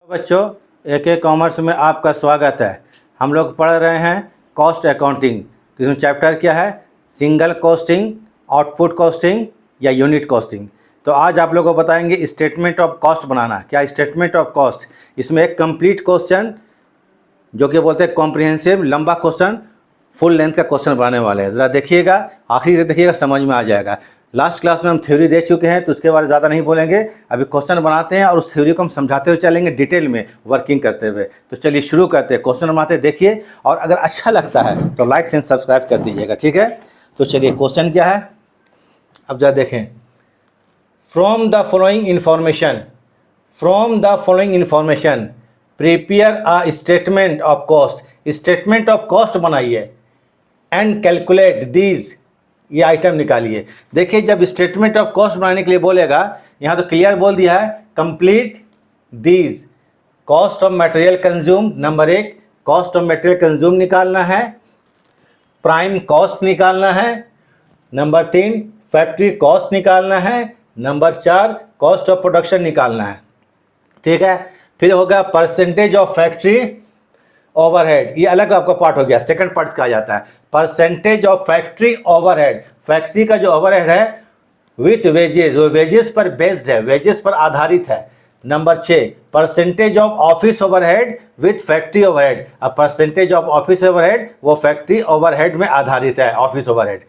बच्चों, AK commerce में आपका स्वागत है। हम लोग पढ़ रहे हैं कॉस्ट अकाउंटिंग। तो इसमें चैप्टर क्या है? सिंगल कॉस्टिंग, आउटपुट कॉस्टिंग या यूनिट कॉस्टिंग। तो आज आप लोगों को बताएंगे स्टेटमेंट ऑफ कॉस्ट बनाना। क्या स्टेटमेंट ऑफ कॉस्ट? इसमें एक कंप्लीट क्वेश्चन जो कि बोलते हैं कॉम्प्रिहेंसिव, लंबा क्वेश्चन, फुल लेंथ का क्वेश्चन बनाने वाले हैं। ज़रा देखिएगा, आखिरी तक देखिएगा, समझ में आ जाएगा। लास्ट क्लास में हम थ्योरी दे चुके हैं तो उसके बारे में ज़्यादा नहीं बोलेंगे। अभी क्वेश्चन बनाते हैं और उस थ्योरी को हम समझाते हुए चलेंगे, डिटेल में वर्किंग करते हुए। तो चलिए शुरू करते हैं, क्वेश्चन बनाते देखिए, और अगर अच्छा लगता है तो लाइक एंड सब्सक्राइब कर दीजिएगा, ठीक है। तो चलिए क्वेश्चन क्या है, अब जरा देखें। From the following information prepare a statement of cost. Statement of cost बनाइए एंड कैलकुलेट दीज, ये आइटम निकालिए। देखिए, जब स्टेटमेंट ऑफ कॉस्ट बनाने के लिए बोलेगा, यहाँ तो क्लियर बोल दिया है, complete these. Cost of material consume, number 1 cost of material consume निकालना है, प्राइम कॉस्ट निकालना है, नंबर 3 फैक्ट्री कॉस्ट निकालना है, नंबर 4 कॉस्ट ऑफ प्रोडक्शन निकालना है, ठीक है। फिर होगा परसेंटेज ऑफ फैक्ट्री ओवरहेड, ये अलग आपका पार्ट हो गया, सेकंड पार्ट कहा जाता है। Percentage of factory overhead, factory का जो ओवरहेड है विथ वेजेस, वो वेजेस पर बेस्ड है, वेजेस पर आधारित है। Number 6 percentage of office overhead with factory overhead. अब परसेंटेज ऑफ ऑफिस ओवरहेड वो फैक्ट्री ओवरहेड में आधारित है, ऑफिस ओवरहेड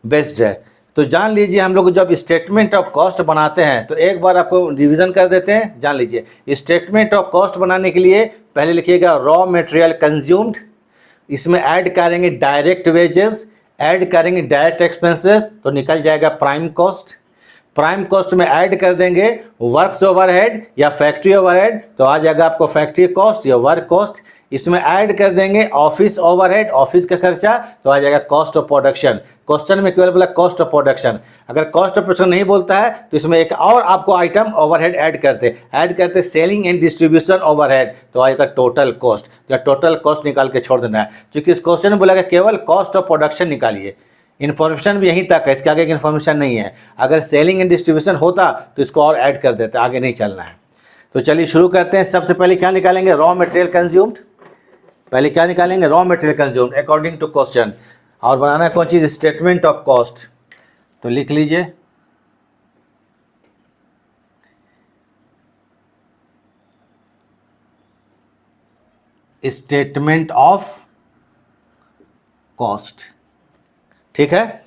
बेस्ड है। तो जान लीजिए, हम लोग जब स्टेटमेंट ऑफ कॉस्ट बनाते हैं तो एक बार आपको रिवीजन कर देते हैं। जान लीजिए, स्टेटमेंट ऑफ कॉस्ट बनाने के लिए पहले लिखिएगा रॉ मटेरियल कंज्यूम्ड, इसमें ऐड करेंगे डायरेक्ट वेजेस, ऐड करेंगे डायरेक्ट एक्सपेंसेस, तो निकल जाएगा प्राइम कॉस्ट। प्राइम कॉस्ट में ऐड कर देंगे वर्क्स ओवरहेड या फैक्ट्री ओवरहेड, तो आ जाएगा आपको फैक्ट्री कॉस्ट या वर्क कॉस्ट। इसमें ऐड कर देंगे ऑफिस ओवरहेड, ऑफिस का खर्चा, तो आ जाएगा कॉस्ट ऑफ प्रोडक्शन। क्वेश्चन में केवल बोला कॉस्ट ऑफ प्रोडक्शन, अगर कॉस्ट ऑफ प्रोडक्शन नहीं बोलता है तो इसमें एक और आपको आइटम ओवरहेड ऐड करते सेलिंग एंड डिस्ट्रीब्यूशन ओवरहेड, तो आ जाता टोटल कॉस्ट, या टोटल कॉस्ट निकाल के छोड़ देना है। क्योंकि इस क्वेश्चन में बोला केवल कॉस्ट ऑफ प्रोडक्शन निकालिए, इन्फॉर्मेशन भी यहीं तक है, इसके आगे की इन्फॉर्मेशन नहीं है। अगर सेलिंग एंड डिस्ट्रीब्यूशन होता तो इसको और ऐड कर देते, आगे नहीं चलना है। तो चलिए शुरू करते हैं। सबसे पहले क्या निकालेंगे? Raw material consumed. पहले क्या निकालेंगे? Raw material consumed according to question. और बनाना है कौन चीज़? Statement of cost. तो लिख लीजिए, स्टेटमेंट ऑफ कॉस्ट, ठीक है।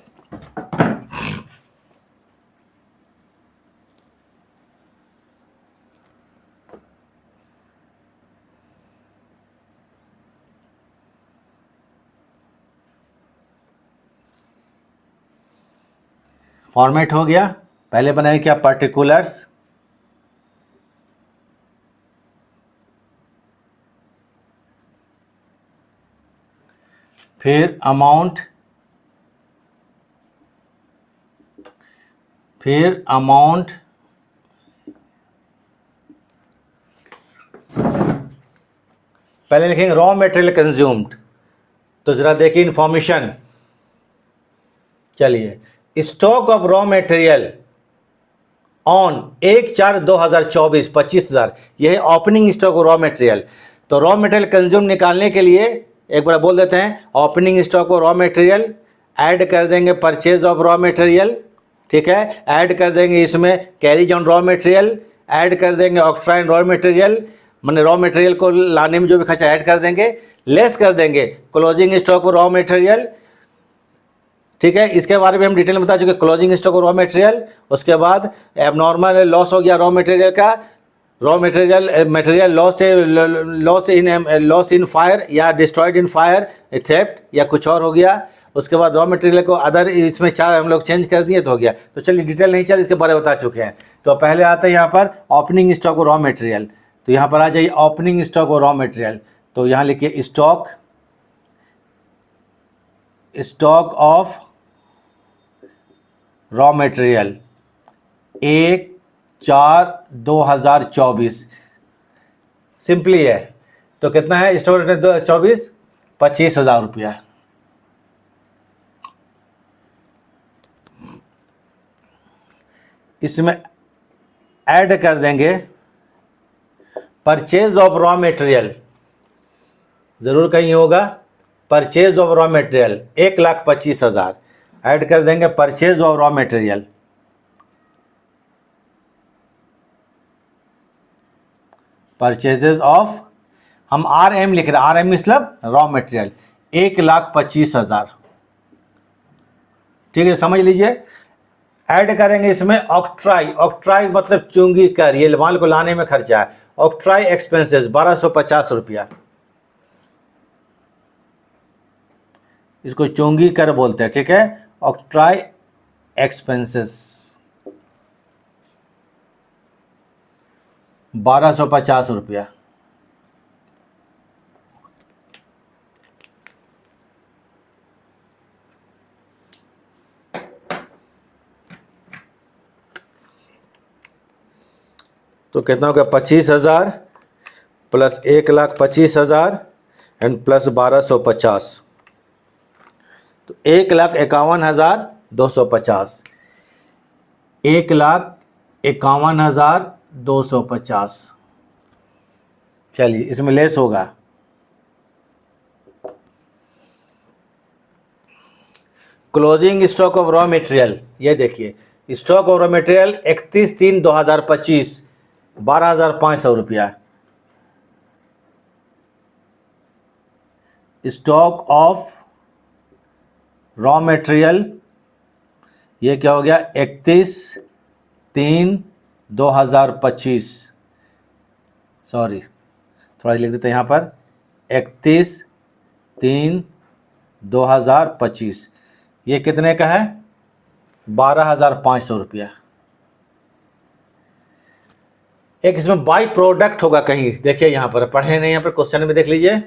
फॉर्मेट हो गया। पहले बनाए क्या? पर्टिकुलर्स, फिर अमाउंट, फिर अमाउंट, पहले लिखेंगे रॉ मटेरियल कंज्यूम्ड। तो जरा देखिए इंफॉर्मेशन, चलिए stock of raw material on 1/4/2024 25,000, यह है opening stock of raw material. तो रॉ मटेरियल कंज्यूम निकालने के लिए एक बार बोल देते हैं, opening stock of raw material, add कर देंगे परचेज ऑफ रॉ मटेरियल, ठीक है। ऐड कर देंगे इसमें carries on raw material, add कर देंगे ऑक्सफ्राइन रॉ मटेरियल, मैंने रॉ मटेरियल को लाने में जो भी खर्चा ऐड कर देंगे, लेस कर देंगे closing stock of raw material, ठीक है। इसके बारे में हम डिटेल में बता चुके, closing stock of raw material. उसके बाद एबनॉर्मल लॉस हो गया रॉ मटेरियल का, raw material loss in fire या डिस्ट्रॉयड इन फायर, थेफ्ट या कुछ और हो गया। उसके बाद रॉ मटेरियल को अदर, इसमें 4 हम लोग चेंज कर दिए तो हो गया। तो चलिए डिटेल नहीं चल, इसके बारे में बता चुके हैं। तो पहले आता है यहाँ पर opening stock of raw material. तो यहाँ पर आ जाइए opening stock of raw material. तो यहाँ लिखिए stock of raw material 1/4/2024, simply है। तो कितना है स्टॉक 24? 25,000 रुपया। इसमें ऐड कर देंगे परचेज ऑफ रॉ मटेरियल, ज़रूर कहीं होगा, purchase of raw material 1,25,000, add कर देंगे purchase of raw material, purchases of, हम आर एम लिख रहे हैं, आर एम मतलब रॉ मटेरियल 1,25,000, ठीक है, समझ लीजिए। ऐड करेंगे इसमें ऑक्ट्राई, ऑक्ट्राई मतलब चुंगी कर, ये माल को लाने में खर्चा है, ऑक्ट्राई एक्सपेंसेस 1,250 रुपया, इसको चुंगी कर बोलते हैं, ठीक है, ऑक्ट्राई एक्सपेंसेस 1,250 रुपया। तो कितना हो गया, 25,000 प्लस 1,25,000 एंड प्लस 1,250, तो 1,51,250, 1,51,250। चलिए इसमें लेस होगा, closing stock of raw material, ये देखिए स्टॉक ऑफ रॉ मटेरियल 31/3/2025 12,500 रुपया, स्टॉक ऑफ रॉ मटेरियल ये क्या हो गया, 31/3/2025, सॉरी थोड़ा लिख देते हैं यहाँ पर, 31/3/2025, ये कितने का है, 12,500 रुपया। एक इसमें बाई प्रोडक्ट होगा कहीं, देखिए यहाँ पर पढ़े नहीं, यहाँ पर क्वेश्चन में देख लीजिए,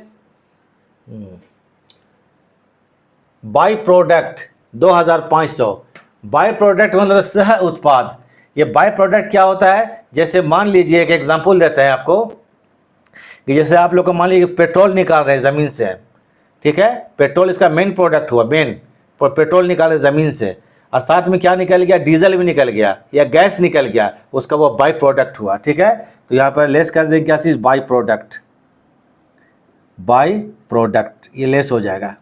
बाई प्रोडक्ट 2,500, बाई प्रोडक्ट मतलब सह उत्पाद। ये बाई प्रोडक्ट क्या होता है, जैसे मान लीजिए एक एग्जांपल देते हैं आपको, कि जैसे आप लोग को मान लीजिए पेट्रोल निकाल रहे हैं ज़मीन से, ठीक है, पेट्रोल इसका मेन प्रोडक्ट हुआ, मेन पेट्रोल निकाले ज़मीन से, और साथ में क्या निकल गया, डीजल भी निकल गया या गैस निकल गया, उसका वो बाई प्रोडक्ट हुआ, ठीक है। तो यहाँ पर लेस कर देंगे क्या चीज़, बाई प्रोडक्ट, बाई प्रोडक्ट ये लेस हो जाएगा।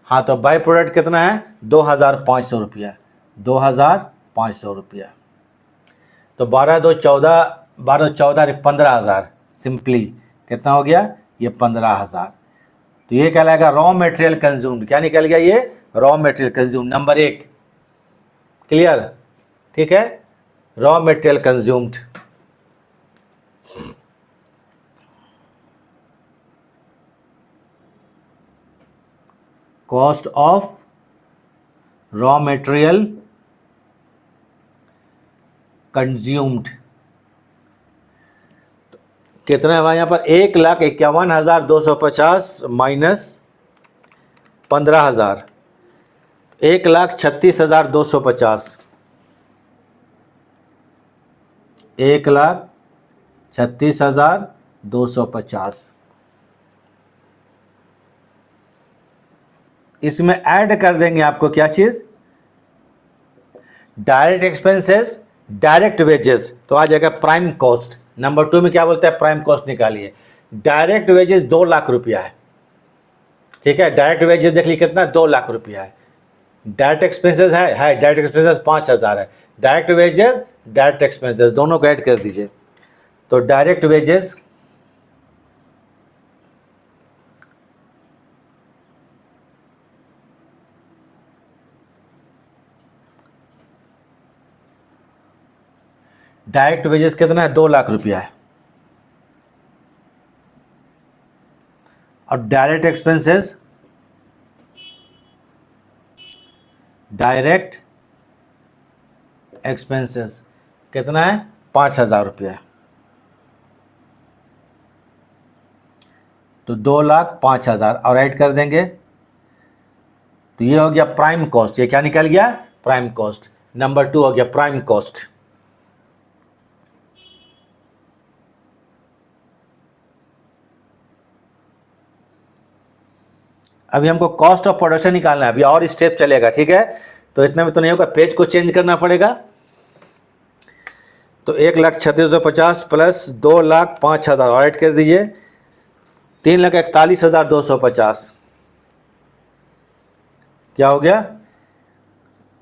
हाँ तो बाई प्रोडक्ट कितना है, 2,500 रुपया, 2,500 रुपया। तो 12/2 = 14 15,000, सिंपली कितना हो गया, ये 15,000। तो ये कहलाएगा रॉ मटेरियल कंज्यूम्ड, क्या निकल गया, ये raw material consume number 1, clear, ठीक है, raw material consumed. Cost of raw material consumed कितना है भाई, यहाँ पर 1,51,250 माइनस 15,000, 1,36,250, 1,36,250। इसमें ऐड कर देंगे आपको क्या चीज़, डायरेक्ट एक्सपेंसेस, डायरेक्ट वेजेस, तो आ जाएगा प्राइम कॉस्ट। नंबर 2 में क्या बोलता है, प्राइम कॉस्ट निकालिए। डायरेक्ट वेजेस 2 लाख रुपया है, ठीक है, डायरेक्ट वेजेस देख लीजिए कितना, 2 लाख रुपया है। डायरेक्ट एक्सपेंसेस है डायरेक्ट एक्सपेंसेस 5,000 है। डायरेक्ट वेजेस, डायरेक्ट एक्सपेंसेस दोनों को ऐड कर दीजिए। तो डायरेक्ट वेजेस डायरेक्ट वेजेस कितना है, 2 लाख रुपया है। और डायरेक्ट एक्सपेंसेस, डायरेक्ट एक्सपेंसेस कितना है, 5,000 रुपया। तो 2,05,000 और ऐड कर देंगे, तो ये हो गया प्राइम कॉस्ट। ये क्या निकल गया, प्राइम कॉस्ट। नंबर 2 हो गया प्राइम कॉस्ट। अभी हमको कॉस्ट ऑफ प्रोडक्शन निकालना है, अभी और स्टेप चलेगा, ठीक है। तो इतना में तो नहीं होगा, पेज को चेंज करना पड़ेगा। तो 1,36,250 प्लस 2,05,000 और ऐड कर दीजिए 3,41,250। क्या हो गया?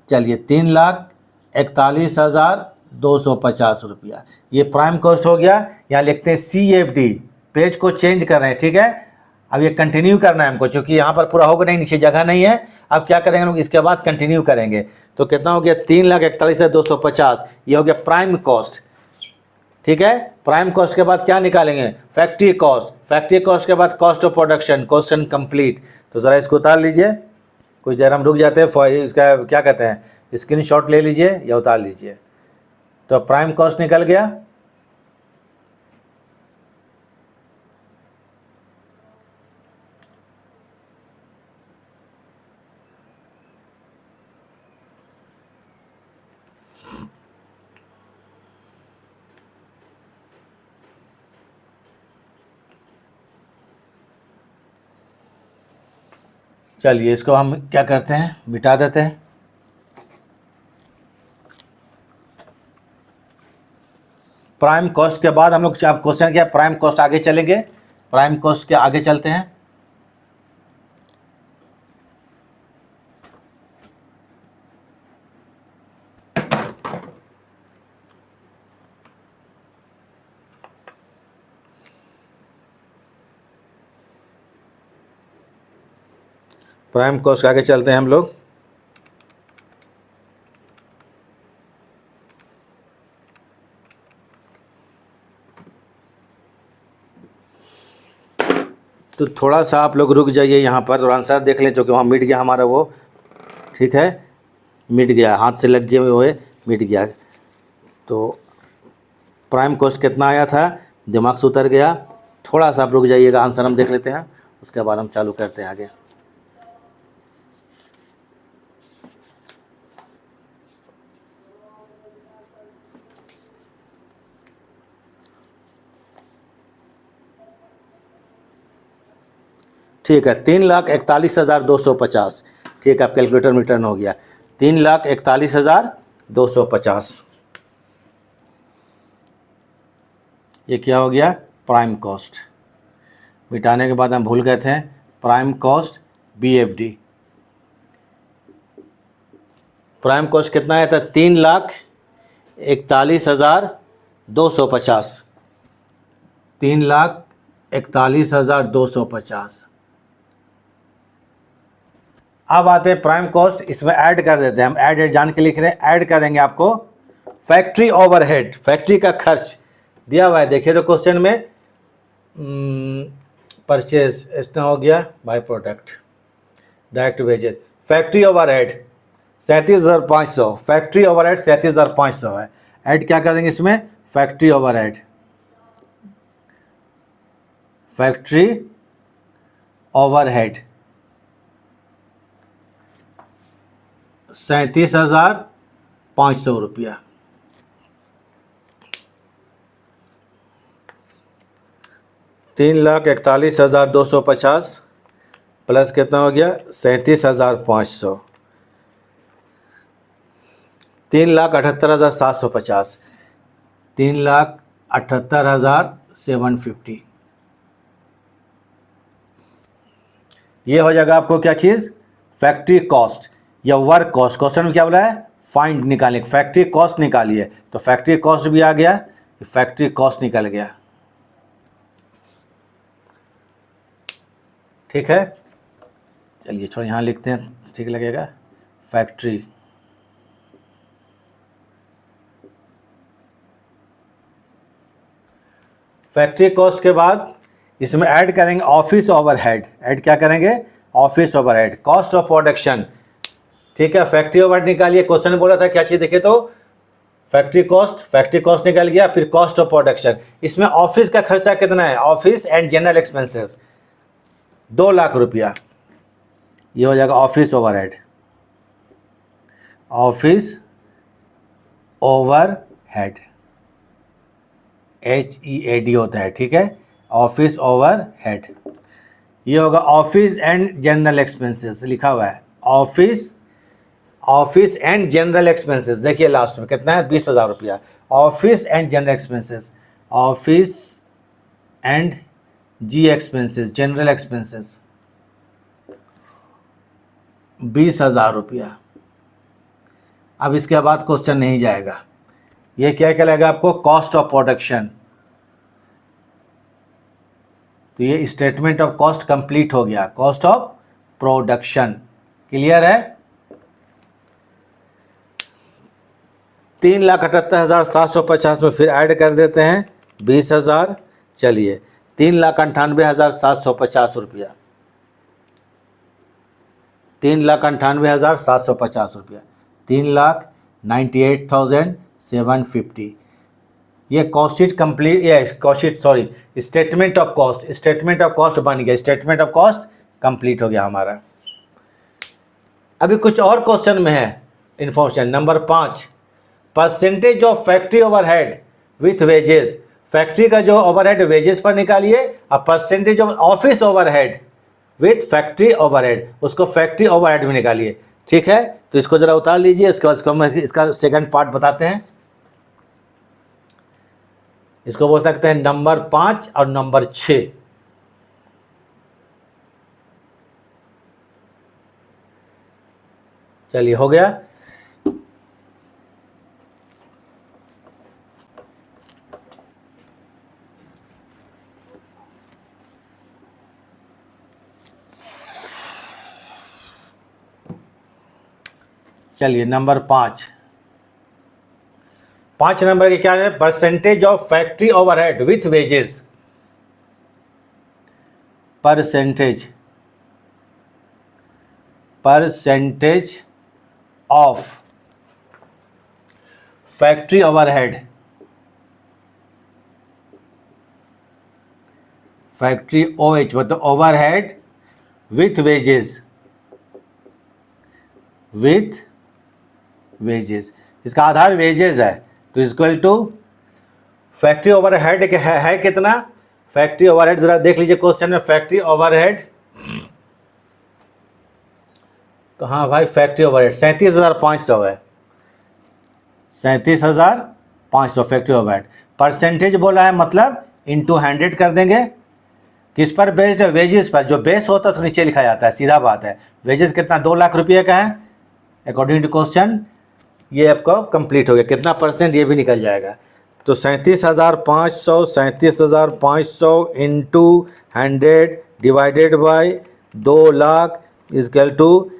चलिए 3,41,250 रुपया, ये प्राइम कॉस्ट हो गया। यहाँ लिखते हैं CFD, पेज को चेंज कर रहे हैं, ठीक है। अब ये कंटिन्यू करना है हमको, क्योंकि यहाँ पर पूरा होगा नहीं, नीचे जगह नहीं है। अब क्या करेंगे हम लोग, इसके बाद कंटिन्यू करेंगे। तो कितना हो गया? 3,41,250, ये हो गया प्राइम कॉस्ट, ठीक है। प्राइम कॉस्ट के बाद क्या निकालेंगे? Factory cost. फैक्ट्री कॉस्ट के बाद cost of production, question complete. तो ज़रा इसको उतार लीजिए, कुछ देर हम रुक जाते हैं, इसका क्या कहते हैं, स्क्रीनशॉट ले लीजिए या उतार लीजिए। तो प्राइम कॉस्ट निकल गया। चलिए इसको हम क्या करते हैं, मिटा देते हैं। प्राइम कॉस्ट के बाद हम लोग क्वेश्चन क्या, प्राइम कॉस्ट आगे चलेंगे, प्राइम कॉस्ट के आगे चलते हैं। प्राइम कॉस्ट के आगे चलते हैं हम लोग। तो थोड़ा सा आप लोग रुक जाइए यहाँ पर और आंसर देख लें, जो कि वहाँ मिट गया हमारा वो, ठीक है, मिट गया, हाथ से लग गए हुए मिट गया। तो प्राइम कॉस्ट कितना आया था, दिमाग से उतर गया। थोड़ा सा आप रुक जाइएगा, आंसर हम देख लेते हैं, उसके बाद हम चालू करते हैं आगे। ठीक है, 3,41,250, ठीक है। अब कैलकुलेटर में टर्न हो गया 3,41,250। ये क्या हो गया? Prime cost. मिटाने के बाद हम भूल गए थे, prime cost BFD। Prime cost कितना आया था? 3,41,250, 3,41,250। अब आते हैं प्राइम कॉस्ट, इसमें ऐड कर देते हैं हम, ऐड जान के लिख रहे हैं, ऐड करेंगे आपको फैक्ट्री ओवरहेड, फैक्ट्री का खर्च दिया हुआ है। देखिए तो क्वेश्चन में परचेज इतना हो गया, by product, direct wages, factory overhead 37,500, factory overhead 37,500 है। ऐड क्या कर देंगे इसमें? फैक्ट्री ओवरहेड, फैक्ट्री ओवरहेड 37,500 रुपया। तीन 3,41,250 प्लस कितना हो गया? 37,500, 3,78,750, 3,78,750। ये हो जाएगा आपको क्या चीज़? फैक्ट्री कॉस्ट या वर्क कॉस्ट। क्वेश्चन में क्या बोला है? फाइंड, निकालने, फैक्ट्री कॉस्ट निकालिए। तो फैक्ट्री कॉस्ट भी आ गया, फैक्ट्री कॉस्ट निकल गया, ठीक है। चलिए थोड़ा यहाँ लिखते हैं, ठीक लगेगा। फैक्ट्री, फैक्ट्री कॉस्ट के बाद इसमें ऐड करेंगे ऑफिस ओवरहेड। ऐड क्या करेंगे? Office overhead, cost of production, ठीक है। फैक्ट्री ओवरहेड निकालिए, क्वेश्चन में बोला था क्या चीज़, देखिए तो फैक्ट्री कॉस्ट निकल गया, फिर कॉस्ट ऑफ प्रोडक्शन। इसमें ऑफिस का खर्चा कितना है? Office and general expenses 2 lakh रुपया, ये हो जाएगा office overhead, office overhead, HEAD होता है, ठीक है, ऑफिस ओवरहेड। ये होगा ऑफिस एंड जनरल एक्सपेंसेस, लिखा हुआ है office office and general expenses, देखिए लास्ट में कितना है, 20,000 रुपया। Office and general expenses, office and G expenses, general expenses 20,000 रुपया। अब इसके बाद क्वेश्चन नहीं जाएगा, ये क्या कहलाएगा आपको, कॉस्ट ऑफ प्रोडक्शन। तो ये स्टेटमेंट ऑफ कॉस्ट कंप्लीट हो गया, कॉस्ट ऑफ प्रोडक्शन। क्लियर है। 3,78,750 में फिर ऐड कर देते हैं 20,000। चलिए 3,98,750 रुपया, 3,98,750 रुपया, 3,98,750। ये कॉस्ट शीट कंप्लीट, ये cost sheet sorry statement of cost, statement of cost बन गया, स्टेटमेंट ऑफ कॉस्ट कंप्लीट हो गया हमारा। अभी कुछ और क्वेश्चन में है information. Number 5, percentage of factory overhead with wages. Factory का जो ओवरहेड वेजेस पर निकालिए, और percentage of office overhead with factory overhead, उसको फैक्ट्री ओवरहेड में निकालिए। ठीक है, तो इसको जरा उतार लीजिए, इसके बाद इसको इसका सेकंड पार्ट बताते हैं। इसको बोल सकते हैं नंबर 5 और नंबर 6। चलिए हो गया। चलिए नंबर 5 नंबर के क्या है, percentage of factory overhead with wages. Percentage of factory overhead, factory OH मतलब overhead with wages, with wages, इसका आधार वेजेस है, तो इक्वल टू फैक्ट्री ओवरहेड है कितना, फैक्ट्री ओवरहेड जरा देख लीजिए क्वेश्चन में, फैक्ट्री ओवरहेड तो हाँ भाई फैक्ट्री ओवरहेड 37,500 है, 37,500 फैक्ट्री ओवरहेड। परसेंटेज बोला है मतलब इंटू 100 कर देंगे, किस पर बेस्ड है, वेजेस पर। जो बेस होता है तो नीचे लिखा जाता है, सीधा बात है। वेजेस कितना, 2 लाख रुपये का है अकॉर्डिंग टू क्वेश्चन। ये आपका कंप्लीट हो गया, कितना परसेंट ये भी निकल जाएगा। तो 37,500 into 100 divided by 2 lakh is equal to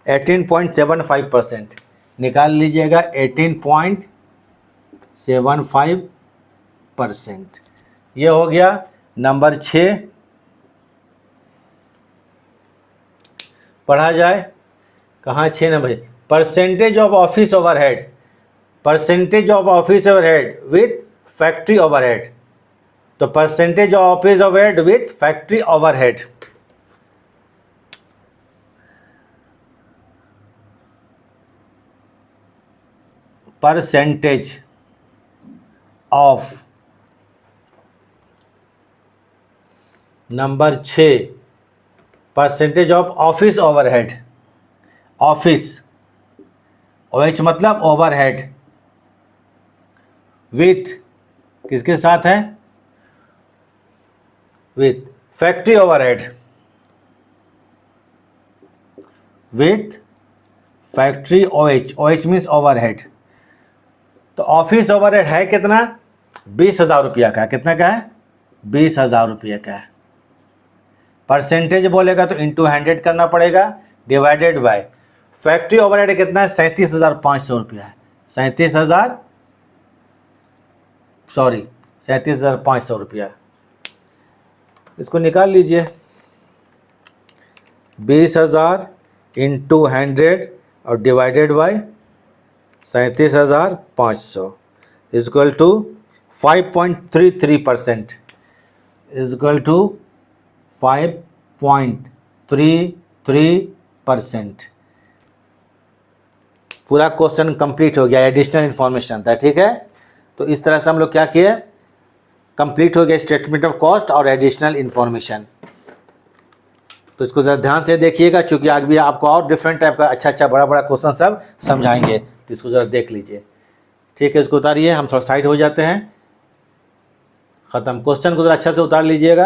18.75% निकाल लीजिएगा, 18.75%। ये हो गया नंबर 6। पढ़ा जाए, कहाँ 6 number, percentage of office overhead, percentage of office overhead with factory overhead. तो percentage of office overhead with factory overhead, percentage of number 6, percentage of office overhead, office OH मतलब ओवरहेड, विथ किसके साथ है, with factory overhead, with factory OH means overhead. तो office overhead है कितना, 20,000 रुपया का, कितना का है, 20,000 रुपये का है। परसेंटेज बोलेगा तो इंटू 100 करना पड़ेगा, डिवाइडेड बाय फैक्ट्री ओवरहेड कितना है, 37,500 रुपया है, 37,500 रुपया। इसको निकाल लीजिए, 20,000 इंटू 100 और divided by 37,500 is equal to 5.33%, is equal to 5.33%। पूरा क्वेश्चन कंप्लीट हो गया, एडिशनल इन्फॉर्मेशन था। ठीक है, तो इस तरह से हम लोग क्या किए, कंप्लीट हो गया स्टेटमेंट ऑफ कॉस्ट और एडिशनल इन्फॉर्मेशन। तो इसको ज़रा ध्यान से देखिएगा, चूँकि आगे भी आपको और डिफरेंट टाइप का अच्छा बड़ा बड़ा क्वेश्चन सब समझाएंगे, तो इसको ज़रा देख लीजिए। ठीक है, इसको उतारिए, हम थोड़ा साइड हो जाते हैं। ख़त्म। क्वेश्चन को ज़रा अच्छा से उतार लीजिएगा।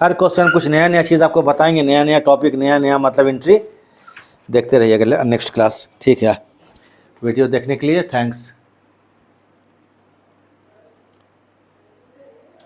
हर क्वेश्चन कुछ नया नया चीज़ आपको बताएंगे, नया नया टॉपिक, नया नया मतलब एंट्री। देखते रहिएगा नेक्स्ट क्लास। ठीक है, वीडियो देखने के लिए थैंक्स।